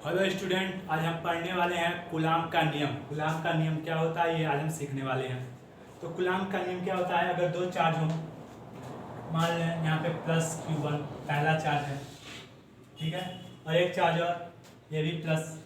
Hello student, आज हम पढ़ने वाले हैं कूलाम का नियम। कूलाम का नियम क्या होता है ये आज हम सीखने वाले हैं। तो कूलाम का नियम क्या होता है, अगर दो चार्ज हो, मान लें यहाँ पे प्लस Q1 पहला चार्ज है, ठीक है, और एक चार्ज और ये भी प्लस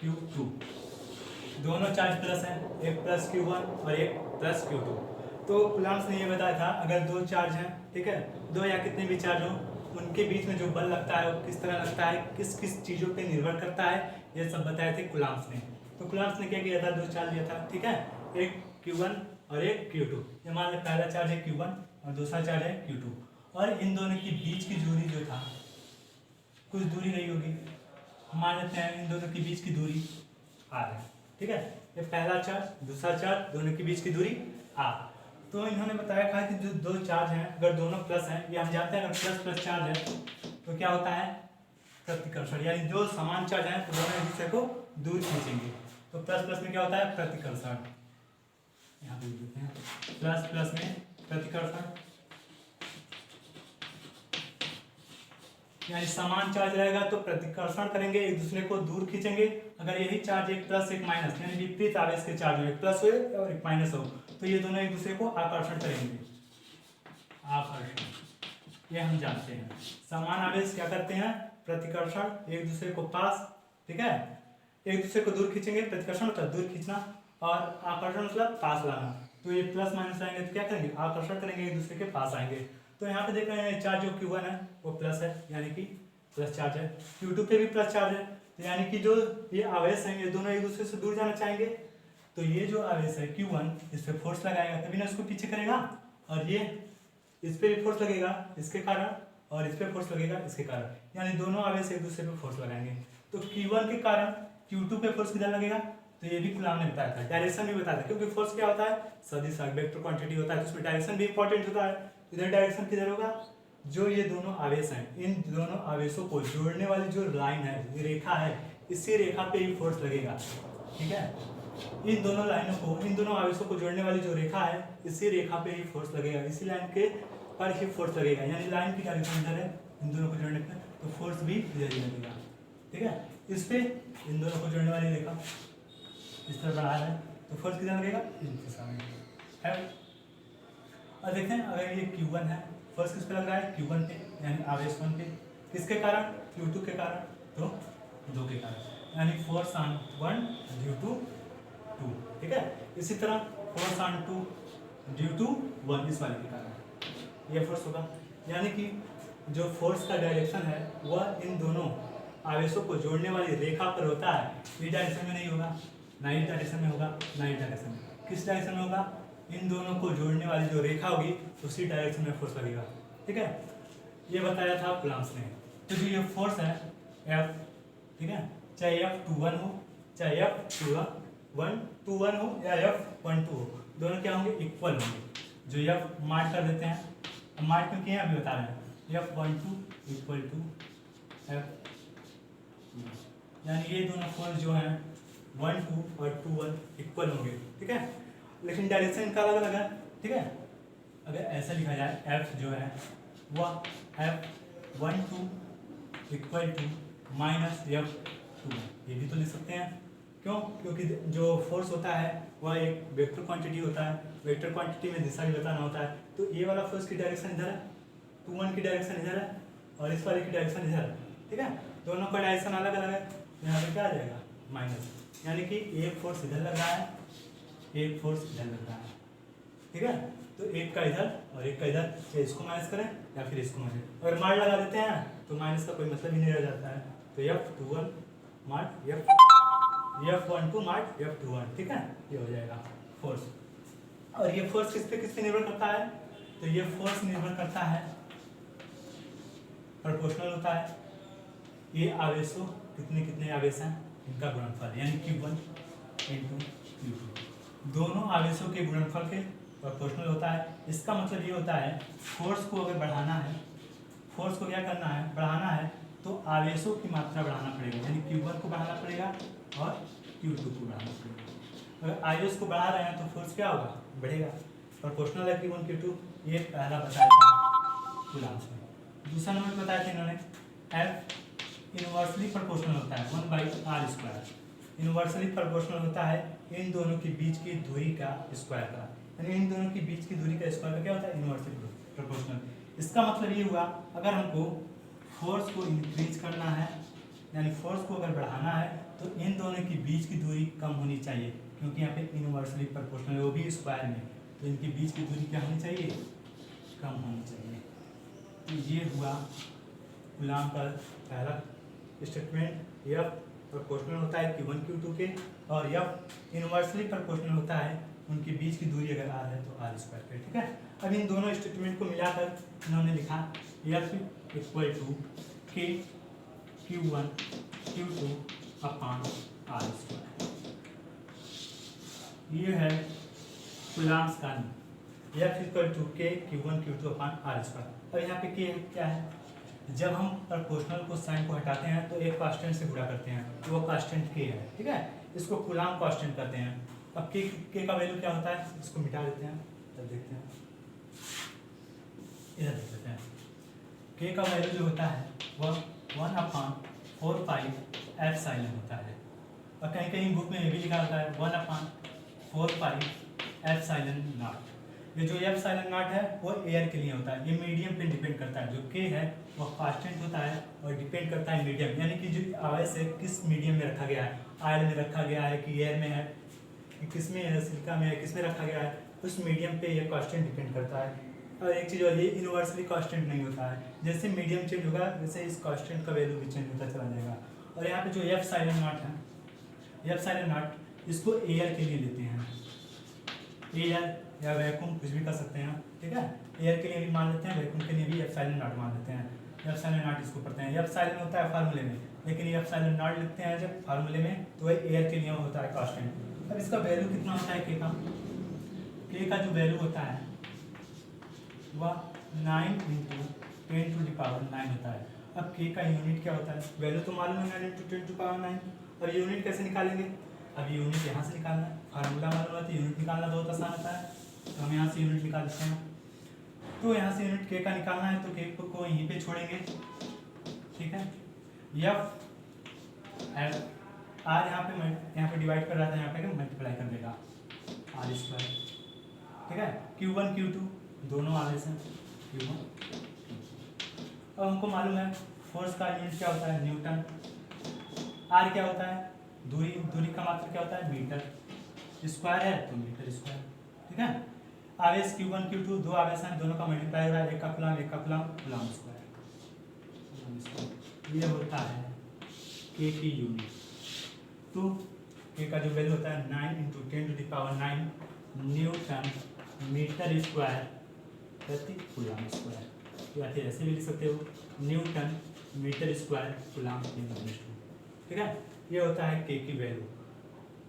Q2, दोनों चार्ज प्लस हैं, एक प्लस Q1 और एक प्लस Q2। तो कूलाम्स ने ये बताया था अगर दो चार्ज हैं, ठीक है, दो या कितने भी चार्ज हो, उनके बीच में जो बल लगता है वो किस तरह लगता है, किस किस चीज़ों पे निर्भर करता है, ये सब बताए थे कूलाम्स ने। तो कूलाम्स ने क्या किया था, दो चार्ज लिया था, ठीक है, एक Q1 और एक Q2। ये मान लें पहला चार्ज है Q1 और दूसरा चार्ज है Q2, और इन दोनों के बीच की दूरी जो था, कुछ दूरी रही होगी, मान लेते हैं इन दोनों के बीच की दूरी R है, ठीक है, ये पहला चार्ज दूसरा चार्ज दोनों के बीच की दूरी R। तो इन्होंने बताया था कि जो दो चार्ज हैं अगर दोनों प्लस हैं, ये हम जानते हैं अगर प्लस प्लस चार्ज है तो क्या होता है, प्रतिकर्षण, यानी जो समान चार्ज है तो दोनों एक दूसरे को दूर खींचेंगे। तो प्लस प्लस में क्या होता है, प्रतिकर्षण, यहाँ पे लिख देते हैं प्लस प्लस में प्रतिकर्षण, यानी समान चार्ज रहेगा तो प्रतिकर्षण करेंगे, एक दूसरे को दूर खींचेंगे। अगर यही चार्ज एक प्लस एक माइनस, यानी विपरीत आवेश के चार्ज हो, एक प्लस हो और एक माइनस हो, तो ये दोनों एक दूसरे को आकर्षण करेंगे, आकर्षण, ये हम जानते हैं। समान आवेश क्या करते हैं, प्रतिकर्षण, एक दूसरे को पास, ठीक है, एक दूसरे को दूर खींचेंगे, प्रतिकर्षण मतलब दूर खींचना, और आकर्षण मतलब पास लाना। तो ये प्लस माइनस लाएंगे तो क्या करेंगे, आकर्षण करेंगे, एक दूसरे के पास आएंगे। तो यहाँ पे देख रहे हैं चार्ज जो Q1 है वो प्लस है, यानी कि प्लस चार्ज है, Q2 पे भी प्लस चार्ज है, तो यानी कि जो ये आवेश हैं ये दोनों एक दूसरे से दूर जाना चाहेंगे। तो ये जो आवेश है Q1 इस पे फोर्स लगाएगा तभी ना इसको पीछे करेगा, और ये इस पे भी फोर्स लगेगा इसके कारण, और इस पे फोर्स लगेगा इसके कारण, यानी दोनों आवेश एक दूसरे पे फोर्स लगाएंगे। तो Q1 के कारण Q2 पे फोर्स किधर लगेगा, तो ये भी कूलाम ने बताया था, डायरेक्शन भी बताया था, क्योंकि फोर्स क्या होता है, सदिश वेक्टर क्वांटिटी होता है, तो उसमें डायरेक्शन भी इंपॉर्टेंट होता है। इधर डायरेक्शन किधर होगा, जो ये दोनों आवेश हैं इन दोनों आवेशों को जोड़ने वाली जो लाइन है, ये रेखा है, इसी रेखा पे ही फोर्स लगेगा, ठीक है, इन दोनों लाइनों को, इन दोनों आवेशों को जोड़ने वाली जो रेखा है इसी रेखा पे ही फोर्स लगेगा, इसी लाइन के पर ही फोर्स लगेगा, यानी लाइन की डायरेक्शन इधर है, इन दोनों को जोड़ने पे तो फोर्स भी इधर ही लगेगा, ठीक है। इस पे इन दोनों को जोड़ने वाली रेखा इस तरह बढ़ा है तो फोर्स किधर लगेगा, इस दिशा में है। और देखें अगर ये Q1 है, फोर्स किस पे लग रहा है, Q1 पे, यानी आवेश 1 पे, किसके कारण, Q2 के कारण, तो 2 के कारण, यानी फोर्स ऑन 1 ड्यू टू 2, ठीक है। इसी तरह फोर्स ऑन 2 ड्यू टू 1, इस वाले के कारण ये फोर्स होगा, यानी कि जो फोर्स का डायरेक्शन है वह इन दोनों आवेशों को जोड़ने वाली रेखा पर होता है, इस डायरेक्शन में नहीं होगा, ना इस डायरेक्शन में होगा, ना इस डायरेक्शन में, किस डायरेक्शन में होगा, इन दोनों को जोड़ने वाली जो रेखा होगी उसी डायरेक्शन में फोर्स लगेगा, ठीक है। ये बताया था कूलाम्स ने। तो जो ये फोर्स है F, ठीक है, चाहे F21 हो, चाहे F21 हो या F12 हो, दोनों क्या होंगे, इक्वल होंगे। जो F मार्क कर देते हैं, अब मार्क क्यों किए अभी बता रहे हैं, F12 इक्वल टू F, यानी ये दोनों फोर्स जो हैं 1 2 और 2 1 इक्वल होंगे, ठीक है, लेकिन डायरेक्शन इनका अलग अलग है, ठीक है। अगर ऐसा लिखा जाए F जो है वह F12 equal to minus F2, ये भी तो लिख सकते हैं, क्यों, क्योंकि जो फोर्स होता है वह एक वेक्टर क्वांटिटी होता है, वेक्टर क्वांटिटी में दिशा भी बताना होता है। तो ये वाला फोर्स की डायरेक्शन इधर है, 2 1 की डायरेक्शन इधर है, और इस वाले की डायरेक्शन इधर है, ठीक है, दोनों का डायरेक्शन अलग अलग है, यहाँ पे क्या आ जाएगा, माइनस, यानी कि एक फोर्स इधर लग रहा है, एक फोर्स इधर लग रहा है, ठीक है। तो एक का इधर और एक का इधर, चाहे इसको माइनस करें या फिर इसको माइनस, अगर मार्क लगा देते हैं तो माइनस का कोई मतलब ही नहीं रह जाता है। तो F21 mark F12 mark F21, ठीक है, ये हो जाएगा फोर्स। और ये फोर्स किस पे निर्भर करता है, तो ये फोर्स निर्भर करता है, प्रोपोर्शनल होता है, ये आवेशों कितने कितने आवेश हैं इनका गुणनफल, यानी Q1 इंटू Q2, दोनों आवेशों के गुणनफल के प्रोपोर्शनल होता है। इसका मतलब ये होता है फोर्स को अगर बढ़ाना है, फोर्स को क्या करना है, बढ़ाना है, तो आवेशों की मात्रा बढ़ाना पड़ेगा, यानी Q1 को बढ़ाना पड़ेगा और Q2 को बढ़ाना पड़ेगा। अगर आवेश को बढ़ा रहे हैं तो फोर्स क्या होगा, बढ़ेगा, प्रोपोर्शनल है Q1 Q2, ये पहला बताया था कूलाम्स में। दूसरा नंबर बताया था इन्होंने इनवर्सली प्रोपोर्शनल होता है 1/r²। इनवर्सली प्रोपोर्शनल होता है इन दोनों के बीच की दूरी का स्क्वायर का, यानी इन दोनों के बीच की दूरी का स्क्वायर का क्या होता है, इनवर्सली प्रोपोर्शनल। इसका मतलब ये हुआ अगर हमको फोर्स को इंक्रीज करना है, यानी फोर्स को अगर बढ़ाना है तो इन दोनों के बीच की दूरी कम होनी चाहिए, क्योंकि यहाँ पे इनवर्सली प्रोपोर्शनल है, वो भी स्क्वायर में, तो इनके बीच की दूरी क्या होनी चाहिए, कम होनी चाहिए। तो ये हुआ कूलाम का पहला स्टेटमेंट। एफ प्रोपोर्शनल होता है Q1 Q2 के, और एफ इनवर्सली प्रोपोर्शनल होता है उनके बीच की दूरी अगर r है तो r² पे, ठीक है। अब इन दोनों स्टेटमेंट को मिलाकर इन्होंने लिखा F equal to K Q1 Q2 upon r²। ये है कूलाम्स का नियम, F equal to K Q1 Q2 upon r²। अब यहाँ पे K क्या है, जब हम प्रोपोर्शनल को साइन को हटाते हैं तो एक कांस्टेंट से गुणा करते हैं, तो वो कांस्टेंट K है, ठीक है। इसको कूलाम कांस्टेंट कहते हैं। अब K का वैल्यू क्या होता है, इसको मिटा देते हैं, तब देखते हैं, इधर देख लेते हैं। K का वैल्यू जो होता है वह 1/4π होता है, और कहीं कहीं बुक में ये भी लिखा होता है 1/4πε0। ये जो ε0 है वो एयर के लिए होता है, ये मीडियम पे डिपेंड करता है। जो K है वो कांस्टेंट होता है और डिपेंड करता है मीडियम, यानी कि जो आवेश है किस मीडियम में रखा गया है, ऑयल में रखा गया है कि एयर में है कि किस में है, सिलिका में है, किस में रखा गया है, उस मीडियम पे ये कांस्टेंट डिपेंड करता है। और एक चीज़ और, ये यूनिवर्सली कांस्टेंट नहीं होता है, जैसे मीडियम चेंज होगा वैसे इस कांस्टेंट का वैल्यू भी चेंज होता चला जाएगा। और यहाँ पे जो ε0 है, ε0 इसको एयर के लिए लेते हैं, एयर या वैक्यूम कुछ भी कर सकते हैं, ठीक है। एयर के लिए भी मान लेते हैं, वैक्यूम के लिए भी ε0 मान लेते हैं। ε0 इसको पढ़ते हैं, ε होता है फार्मूले में, लेकिन ये ε0 लिखते हैं जब फार्मूले में तो वह एयर के लिए होता है कांस्टेंट। अब इसका वैल्यू कितना होता है K का, K का जो वैल्यू होता है वह 9 × 10⁹ होता है। अब K का यूनिट क्या होता है, वैल्यू तो मालूम है 9 × 10⁹, और यूनिट कैसे निकालेंगे, अब यूनिट यहाँ से निकालना है, फार्मूला मालूम है तो यूनिट निकालना बहुत आसान होता है, तो हम यहाँ से यूनिट निकाल सकते हैं। तो यहाँ से यूनिट K का निकालना है तो K को यहीं पे छोड़ेंगे, ठीक है। F R यहाँ पे डिवाइड कर रहा था, यहाँ पे मल्टीप्लाई कर देगा r², ठीक है। Q1 Q2 दोनों आवेश हैं, Q1। अब हमको मालूम है फोर्स का यूनिट क्या होता है, न्यूटन। R क्या होता है, दूरी, दूरी का मात्रा क्या होता है, मीटर, स्क्वायर है तो मीटर स्क्वायर, ठीक है। आवेश Q1 Q2 दो आवेश हैं, दोनों का मल्टीप्लाई हो रहा है, एक का कूलाम एक का कूलाम स्क्वायर। ये होता है K की यूनिट। तो K का जो वैल्यू होता है 9 × 10⁹ न्यूटन मीटर स्क्वायर प्रति कूलाम स्क्वायर, या फिर ऐसे भी लिख सकते हो न्यूटन मीटर स्क्वायर कूलाम के यूनिट, ठीक है। ये होता है K की वैल्यू।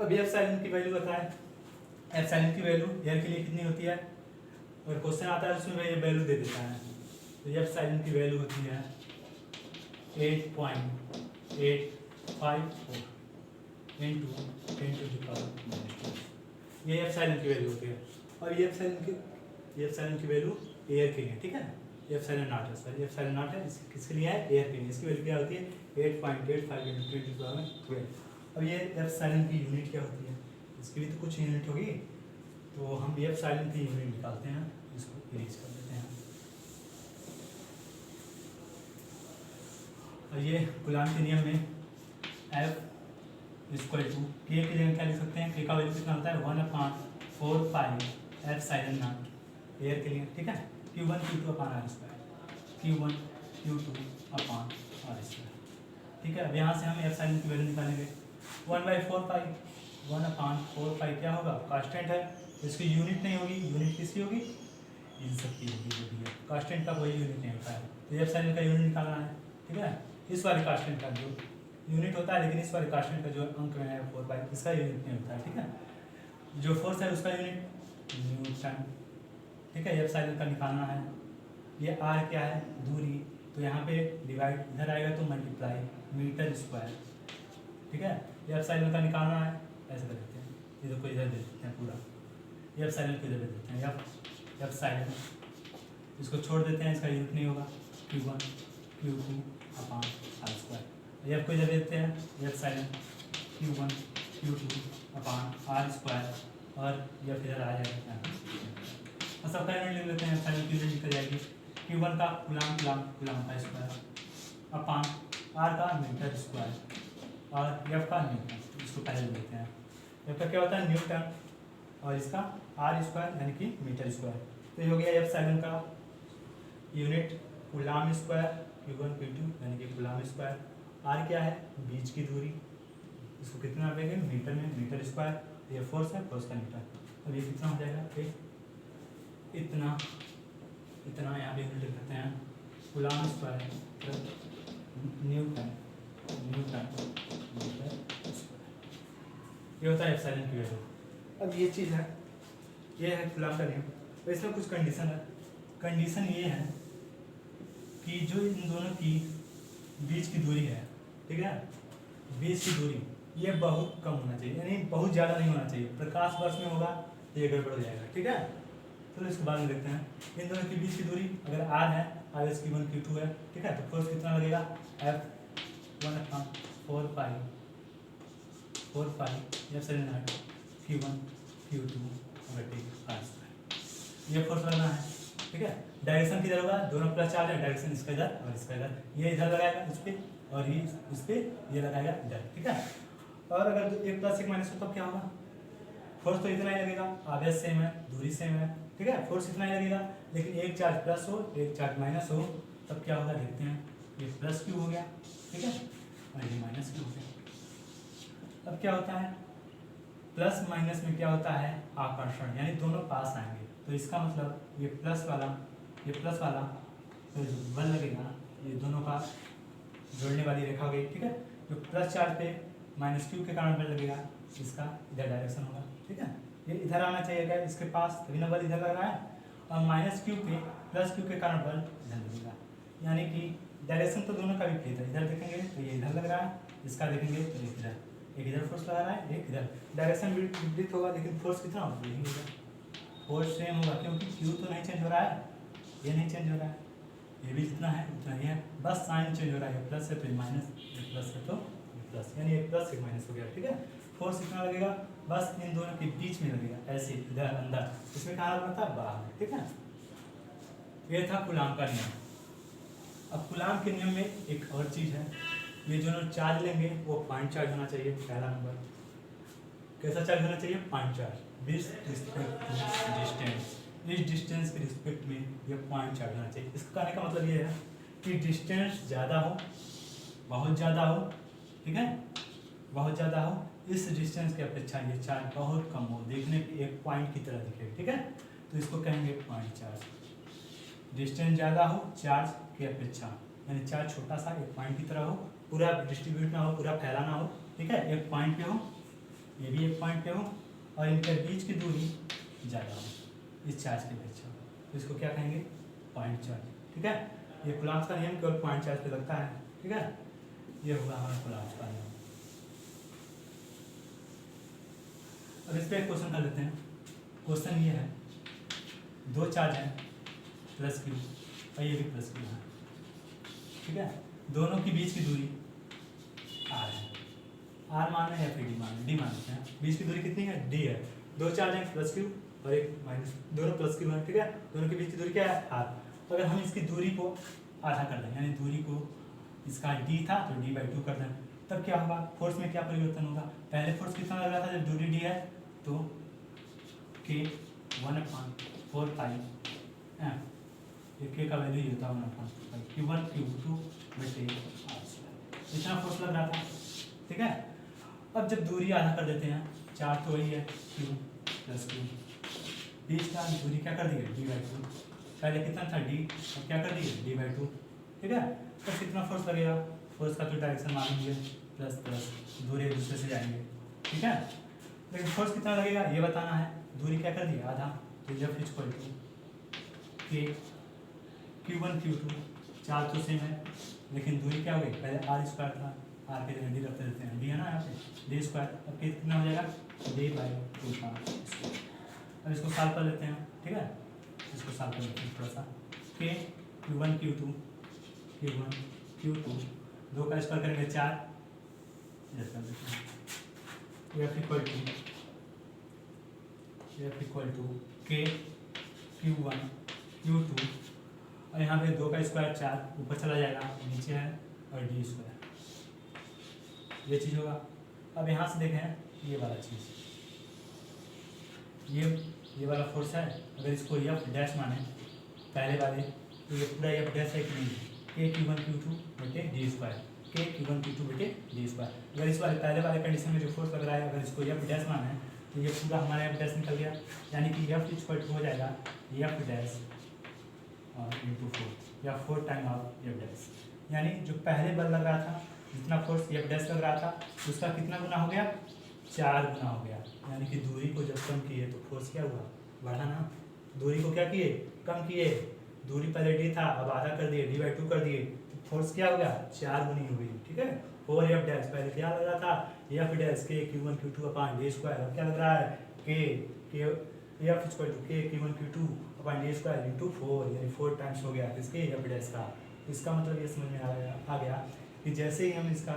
अब ε की वैल्यू होता है, ε की वैल्यू एयर के लिए कितनी होती है, और क्वेश्चन आता है उसमें ये वैल्यू दे देता है, तो ε की वैल्यू होती है 8.854 × 10⁻²। ये ε की वैल्यू होती है, और ये ε की वैल्यू एयर के लिए, ठीक है। ε0 है, सॉरी ε0 है, किसके लिए है, एयर के लिए। इसकी वैल्यू क्या होती है 8.85 × 10⁻12। अब ये ε की यूनिट क्या होती है, इसकी भी तो कुछ यूनिट होगी, तो हम ε की यूनिट निकालते हैं, इसको इरेज कर देते हैं। और ये कूलाम के नियम में F = K की जगह क्या लिख सकते हैं, K का वैल्यू कितना होता है 1/4πε0 एयर के लिए, ठीक है। Q1 Q2 upon r², Q1 Q2 upon r², ठीक है। अब यहाँ से हम ε की वैल्यू निकालेंगे 1/4π क्या होगा, कांस्टेंट है, इसकी यूनिट नहीं होगी, यूनिट किसकी होगी, इन सबकी होगी, जो भी है कांस्टेंट का कोई यूनिट नहीं होता है, तो ε का यूनिट निकालना है, ठीक है। इस वाले कांस्टेंट का जो यूनिट होता है, लेकिन इस वाले कांस्टेंट का जो अंक में है 4π, इसका यूनिट नहीं होता है, ठीक है। जो फोर्स है उसका यूनिट न्यूटन, ठीक है। ε का निकालना है, ये r क्या है, दूरी, तो यहाँ पे डिवाइड इधर आएगा तो मल्टीप्लाई मीटर स्क्वायर, ठीक है। ये ε का निकालना है, ऐसे कर देते हैं, इधर को इधर दे देते हैं पूरा, ये ε को इधर दे देते हैं, ε इसको छोड़ देते हैं, इसका यूनिट नहीं होगा, Q1 Q2 upon r²। F को इधर देते हैं, epsilon Q1 Q2 upon r square, और एफ इधर आ जाएगा और सबका यूनिट लिख लेते हैं। साइन की यूनिट निकल जाएगी Q1 का गुलाम का स्क्वायर अपॉन आर का मीटर स्क्वायर और एफ का न्यूटन। इसको पहले लिख लेते हैं। एफ का क्या होता है न्यूटन और इसका आर स्क्वायर यानी कि मीटर स्क्वायर। तो ये हो गया एफ साइन का यूनिट गुलाम स्क्वायर Q1 Q2 यानी कि गुलाम स्क्वायर। आर क्या है बीच की दूरी, इसको कितना रखेंगे मीटर में, मीटर स्क्वायर। ये फोर्स है, फोर्स का मीटर। अब ये कितना हो जाएगा फिर इतना इतना यहाँ पे लिख लेते हैं coulomb square newton metre square. ये होता है एप्सिलॉन की वैल्यू। अब ये चीज़ है, ये है गुलाम का नियम। तो इसमें कुछ कंडीशन है। कंडीशन ये है कि जो इन दोनों की बीच की दूरी है, ठीक है, बीच की दूरी ये बहुत कम होना चाहिए, यानी बहुत ज़्यादा नहीं होना चाहिए। प्रकाश वर्ष में होगा तो ये गड़बड़ हो जाएगा, ठीक है। तो इसको बाद में देखते हैं। इन दोनों के बीच की दूरी अगर आर है, आर एस Q1 Q2 है, ठीक है, तो फोर्स कितना लगेगा F1/4 pi epsilon naught Q1 Q2 r square. ये फोर्स लगना है, ठीक है। डायरेक्शन किधर होगा, दोनों प्लस चार्ज है, डायरेक्शन इसका इधर और इसका इधर। ये इधर लगाएगा इस पे और ये इस पे ये लगाएगा इधर, ठीक है। और अगर एक प्लस एक माइनस हो तब क्या होगा, फोर्स तो इतना ही लगेगा, आवेश सेम है, दूरी सेम है, ठीक है, फोर्स इतना ही लगेगा। लेकिन एक चार्ज प्लस हो एक चार्ज माइनस हो तब क्या होगा देखते हैं। ये प्लस क्यू हो गया, ठीक है, और ये माइनस क्यू हो गया। अब क्या होता है प्लस माइनस में क्या होता है आकर्षण, यानी दोनों पास आएंगे। तो इसका मतलब ये प्लस वाला तो बल लगेगा, ये दोनों का जोड़ने वाली रेखा हो गई, ठीक है। जो प्लस चार्ज पे माइनस क्यू के कारण बल लगेगा, इसका इधर डायरेक्शन होगा, ठीक है। ये इधर आना चाहिए क्या इसके पास, तभी ना बल इधर लग रहा है। और माइनस क्यू पे प्लस क्यू के कारण बल इधर लगेगा, यानी कि डायरेक्शन तो दोनों का विपरीत है। इधर देखेंगे तो ये इधर लग रहा है, इसका देखेंगे तो इधर, एक इधर फोर्स लगा रहा है, एक इधर। डायरेक्शन विपरीत होगा लेकिन फोर्स कितना होगा यही होगा, फोर्स सेम होगा, क्योंकि क्यू तो नहीं चेंज हो रहा है, ये नहीं चेंज हो रहा है, ये भी जितना है उतना ही है, बस साइन चेंज हो रहा है। प्लस है तो माइनस, प्लस है तो प्लस, यानी एक प्लस एक माइनस हो गया, ठीक है। फोर्स कितना लगेगा, बस इन दोनों के बीच में लगेगा, ऐसे इधर अंदर, इसमें कहाँ लगता है बाहर, ठीक है। ये था कूलाम का नियम। अब कूलाम के नियम में एक और चीज़ है, ये जो चार्ज लेंगे वो पॉइंट चार्ज होना चाहिए। पहला नंबर कैसा चार्ज होना चाहिए, पॉइंट चार्ज। इस डिस्टेंस के रिस्पेक्ट में ये पॉइंट चार्ज होना चाहिए। इसका कहने का मतलब ये है कि डिस्टेंस ज़्यादा हो, बहुत ज़्यादा हो, ठीक है, बहुत ज़्यादा हो, इस डिस्टेंस की अपेक्षा ये चार्ज बहुत कम हो, देखने पे एक पॉइंट की तरह दिखे, ठीक है। तो इसको कहेंगे पॉइंट चार्ज। डिस्टेंस ज़्यादा हो चार्ज की अपेक्षा, यानी चार्ज छोटा सा एक पॉइंट की तरह हो, पूरा डिस्ट्रीब्यूट ना हो, पूरा फैला ना हो, ठीक है, एक पॉइंट पे हो, ये भी एक पॉइंट पे हो, और इनके बीच की दूरी ज़्यादा हो इस चार्ज की अपेक्षा। तो इसको क्या कहेंगे पॉइंट चार्ज, ठीक है। ये कूलाम्स का नियम केवल पॉइंट चार्ज पे लगता है, ठीक है। ये होगा हमारा कूलाम्स का नियम। अब इस पर एक क्वेश्चन कर लेते हैं। क्वेश्चन ये है, दो चार्ज हैं प्लस क्यू और ये भी प्लस क्यू है, ठीक है, दोनों के बीच की दूरी आर है। आर मान है या फिर डी मान, डी मान लेते हैं। बीच की दूरी कितनी है, डी है। दो चार्ज हैं प्लस क्यू और एक माइनस, दोनों प्लस क्यू है, ठीक है। दोनों के बीच की दूरी क्या है आर। तो अगर हम इसकी दूरी को आधा कर दें, यानी दूरी को इसका डी था तो d/2 कर दें, तब क्या होगा, फोर्स में क्या परिवर्तन होगा। पहले फोर्स कितना लग रहा था, जब दूरी डी है तो k 1/4 पाई m, ये k का वैल्यू ये होता है 1/4 Q1 Q2 बटे r स्क्वायर, इतना फोर्स लग रहा था, ठीक है। अब जब दूरी आधा कर देते हैं, चार्ज तो वही है q प्लस q, बीच का दूरी क्या कर दिए d/2, पहले कितना था d और क्या कर दिए d/2, ठीक है। तो कितना फोर्स लगेगा, फोर्स का तो डायरेक्शन मालूम है, प्लस प्लस दूरी एक दूसरे से जाएंगे, ठीक है। लेकिन फोर्स कितना लगेगा ये बताना है, दूरी क्या कर दिया आधा, तो जब इक्वल टू के Q1 Q2, चार्ज तो सेम है लेकिन दूरी क्या हो गई, पहले आर स्क्वायर था, आर के जगह डी रखते रहते हैं, डी है ना यहाँ पे, डी स्क्वायर। अब कितना हो जाएगा d/2 का स्क्वायर। अब इसको सॉल्व कर लेते हैं, ठीक है, इसको सॉल्व कर लेते हैं थोड़ा सा। के Q1 Q2 2 का स्क्वायर करेंगे 4, एफ इक्वल टू के Q1 Q2, और यहाँ पे 2 का स्क्वायर 4 ऊपर चला जाएगा, नीचे है, और डी स्क्वायर, ये चीज़ होगा। अब यहाँ से देखें ये वाला चीज़, ये वाला फोर्स है, अगर इसको एफ डैश माने पहले वाले, तो ये पूरा एफ डैश है कि नहीं, के Q1 Q2 बटे डी स्क्वायर, के Q1 Q2 बटे डी स्क्वायर। अगर इस वाले पहले वाले कंडीशन में जो फोर्स लग रहा है, अगर इसको एफ डैश माना है, तो ये पूरा हमारा एफ डैश निकल गया, यानी कि एफ इक्वल टू हो जाएगा एफ डैश और इंटू 4, या 4 टाइम ऑफ एफ डैश, यानी जो पहले बल लग रहा था, जितना फोर्स एफ डैश लग रहा था, उसका कितना गुना हो गया, 4 गुना हो गया। यानी कि दूरी को जब कम किए तो फोर्स क्या हुआ, बढ़ा ना। दूरी को क्या किए, कम किए, दूरी पहले डी था, अब आधा कर दिए, d/2 कर दिए, तो फोर्स क्या हो गया, 4 गुनी हो गई, ठीक है। 4 एफ डैश, पहले क्या लग रहा था, एफ डैश के Q1 Q2 upon D square, अब क्या लग रहा है, के एफ इक्वल टू के Q1 Q2 upon D square into 4, यानी 4 टाइम्स हो गया किसके, एफ डैश का। इसका मतलब ये समझ में आ गया कि जैसे ही हम इसका